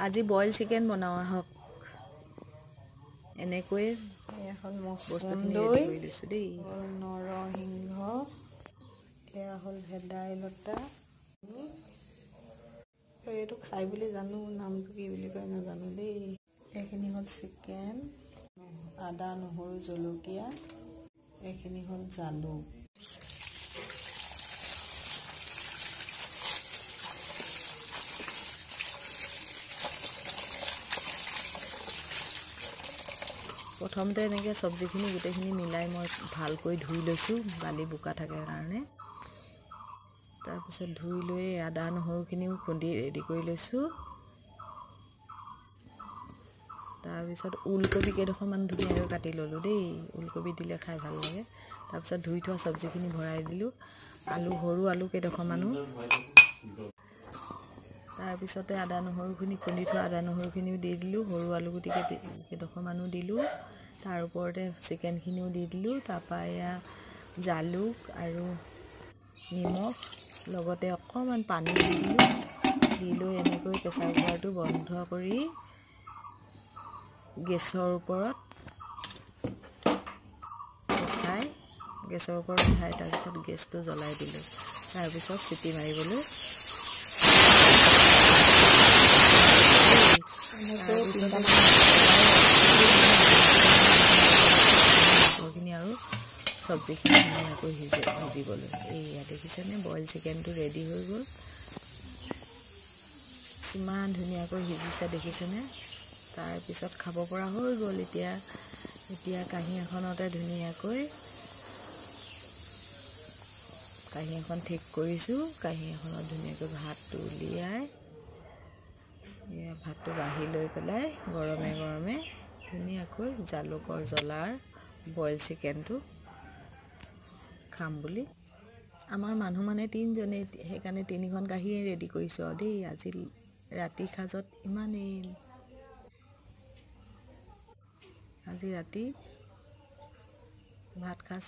আজি boil chicken বনাওয়া হওক এনেকৈ এখন বস্তুখিনি মচুন্দৈ ৰেডি কৰি লৈছোঁ দেই নৰসিংহ এয়া হ'ল ভেদাইলতা এইটো খাই বুলি জানো নামটো কি বুলি কয় নাজানো দেই এইখিনি হ'ল চিকেন আদা নহৰু জলকীয়া এইখিনি হ'ল জালুক প্ৰথমতে এনেকৈ চব্জিখিনি গোটেইখিনি মিলাই মই ভালকৈ ধুই লৈছোঁ বালি বোকা থাকে কাৰণে তাৰপিছত ধুই লৈ আদা নহৰুখিনিও খুন্দি ৰেডি কৰি লৈছোঁ তাৰপিছত ওলকবি কেইডোখৰমান ধুনীয়াকৈ কাটি ল'লোঁ দেই ওলকবি দিলে খাই ভাল লাগে তাৰপিছত ধুই থোৱা চব্জিখিনি ভৰাই দিলোঁ সৰু আলু কেইডোখৰমানো তাৰপিছতে আদা নহৰুখিনি খুন্দি থোৱা আদা নহৰুখিনিও দি দিলোঁ সৰু আলু গুটি কেইডোখৰমানো দিলোঁ তাৰ ওপৰতে চিকেনখিনিও দি দিলোঁ তাৰপৰা এয়া জালুক আৰু নিমখ লগতে অকণমান পানী দি দিলোঁ দি লৈ এনেকৈ প্ৰেছাৰ কুকাৰটো বন্ধ কৰি গেছৰ ওপৰত উঠাই তাৰপিছত গেছটো জ্বলাই দিলোঁ তাৰপিছত চিটি মাৰিবলৈ আৰু চব্জিখিনি ধুনীয়াকৈ ভাজিবলৈ এইয়া দেখিছেনে বইল চিকেনটো ৰেডি হৈ গ'ল কিমান ধুনীয়াকৈ সিজিছে দেখিছেনে তাৰপিছত খাব পৰা হৈ গ'ল এতিয়া কাঁহী এখনতে ধুনীয়াকৈ কাঁহী এখন ঠিক কৰিছোঁ কাঁহী এখনত ধুনীয়াকৈ ভাতটো উলিয়াই ভাতটো বাঢ়ি লৈ পেলাই গৰমে গৰমে ধুনীয়াকৈ জালুকৰ জ্বলাৰ বইল চিকেনটো খাম বুলি আমাৰ মানুহ মানে 3জনে সেইকাৰণে 3খন কাঁহীয়ে ৰেডি কৰিছোঁ আৰু দেই আজি ৰাতি সাজত ইমানেই আজি ৰাতি ভাত খাজ